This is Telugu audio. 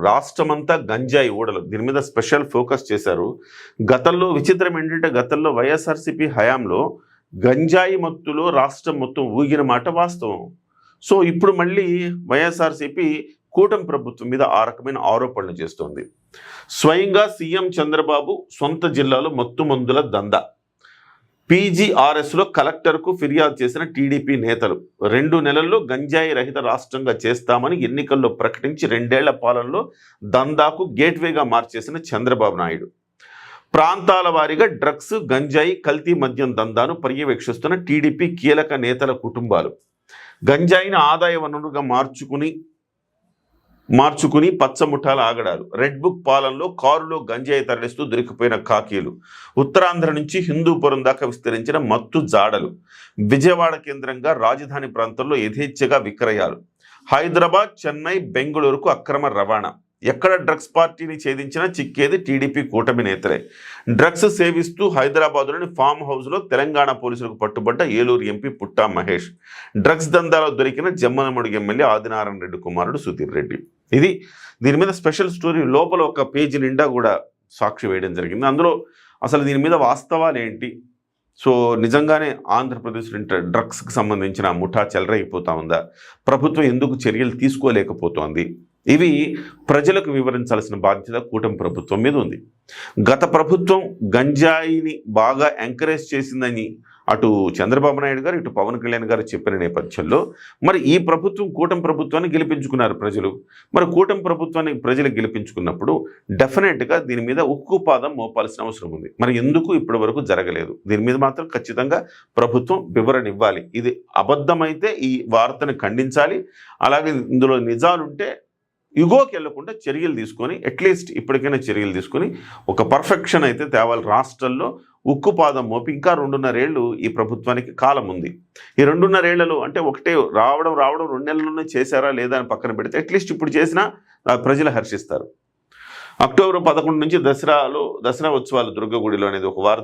రాష్ట్రమంతా గంజాయి ఊడలు దీని మీద స్పెషల్ ఫోకస్ చేశారు. గతంలో విచిత్రం ఏంటంటే గతంలో వైఎస్ఆర్సీపీ హయాంలో గంజాయి మత్తులో రాష్ట్రం మొత్తం ఊగిన మాట వాస్తవం. సో ఇప్పుడు మళ్ళీ వైఎస్ఆర్సీపీ కూటమి ప్రభుత్వం మీద ఆ రకమైన ఆరోపణలు చేస్తోంది. స్వయంగా సీఎం చంద్రబాబు సొంత జిల్లాలో మత్తు మందుల దందా, పీజీఆర్ఎస్లో కలెక్టర్కు ఫిర్యాదు చేసిన టీడీపీ నేతలు 2 నెలల్లో గంజాయి రహిత రాష్ట్రంగా చేస్తామని ఎన్నికల్లో ప్రకటించి 2 ఏళ్ల పాలనలో దందాకు గేట్వేగా మార్చేసిన చంద్రబాబు నాయుడు, ప్రాంతాల వారీగా డ్రగ్స్, గంజాయి, కల్తీ మద్యం దందాను పర్యవేక్షిస్తున్న టీడీపీ కీలక నేతల కుటుంబాలు, గంజాయిని ఆదాయ వనరుగా మార్చుకుని పచ్చముఠాల ఆగడాలు, రెడ్ బుక్ పాలనలో కారులో గంజాయి తరలిస్తూ దొరికిపోయిన కాకీలు, ఉత్తరాంధ్ర నుంచి హిందూపురం దాకా విస్తరించిన మత్తు జాడలు, విజయవాడ కేంద్రంగా రాజధాని ప్రాంతంలో యథేచ్ఛగా విక్రయాలు, హైదరాబాద్, చెన్నై, బెంగళూరుకు అక్రమ రవాణా, ఎక్కడ డ్రగ్స్ పార్టీని ఛేదించినా చిక్కేది టీడీపీ కూటమి నేతలే. డ్రగ్స్ సేవిస్తూ హైదరాబాద్లోని ఫామ్ హౌస్లో తెలంగాణ పోలీసులకు పట్టుబడ్డ ఏలూరు ఎంపీ పుట్టా మహేష్, డ్రగ్స్ దందాలో దొరికిన జమ్మనమడుగు ఎమ్మెల్యే ఆదినారాయణ రెడ్డి కుమారుడు సుధీర్ రెడ్డి. ఇది దీని మీద స్పెషల్ స్టోరీ. లోపల ఒక పేజీ నిండా కూడా సాక్షి వేయడం జరిగింది. అందులో అసలు దీని మీద వాస్తవాలు ఏంటి, సో నిజంగానే ఆంధ్రప్రదేశ్లో డ్రగ్స్కి సంబంధించిన ముఠా చెలరైపోతా ఉందా, ప్రభుత్వం ఎందుకు చర్యలు తీసుకోలేకపోతోంది, ఇవి ప్రజలకు వివరించాల్సిన బాధ్యత కూటమి ప్రభుత్వం మీద ఉంది. గత ప్రభుత్వం గంజాయిని బాగా ఎంకరేజ్ చేసిందని అటు చంద్రబాబు నాయుడు గారు, ఇటు పవన్ కళ్యాణ్ గారు చెప్పిన నేపథ్యంలో మరి ఈ ప్రభుత్వం కూటమి ప్రభుత్వాన్ని గెలిపించుకున్నారు ప్రజలు. మరి కూటమి ప్రభుత్వాన్ని ప్రజలు గెలిపించుకున్నప్పుడు డెఫినెట్గా దీని మీద ఉక్కుపాదం మోపాల్సిన అవసరం ఉంది. మరి ఎందుకు ఇప్పటి వరకు జరగలేదు, దీని మీద మాత్రం ఖచ్చితంగా ప్రభుత్వం వివరణ ఇవ్వాలి. ఇది అబద్ధమైతే ఈ వార్తను ఖండించాలి. అలాగే ఇందులో నిజాలుంటే యుగోకి వెళ్లకుండా చర్యలు తీసుకొని అట్లీస్ట్ ఇప్పటికైనా చర్యలు తీసుకొని ఒక పర్ఫెక్షన్ అయితే తేవాలి. రాష్ట్రంలో ఉక్కుపాదం మోపి ఇంకా 2.5 ఏళ్ళు ఈ ప్రభుత్వానికి కాలం ఉంది. ఈ 2.5 ఏళ్లలో అంటే ఒకటే రావడం 2 నెలల్లోనే చేశారా లేదా అని పక్కన పెడితే అట్లీస్ట్ ఇప్పుడు చేసినా ప్రజలు హర్షిస్తారు. అక్టోబర్ 11 నుంచి దసరా ఉత్సవాలు దుర్గగుడిలో అనేది ఒక వార్త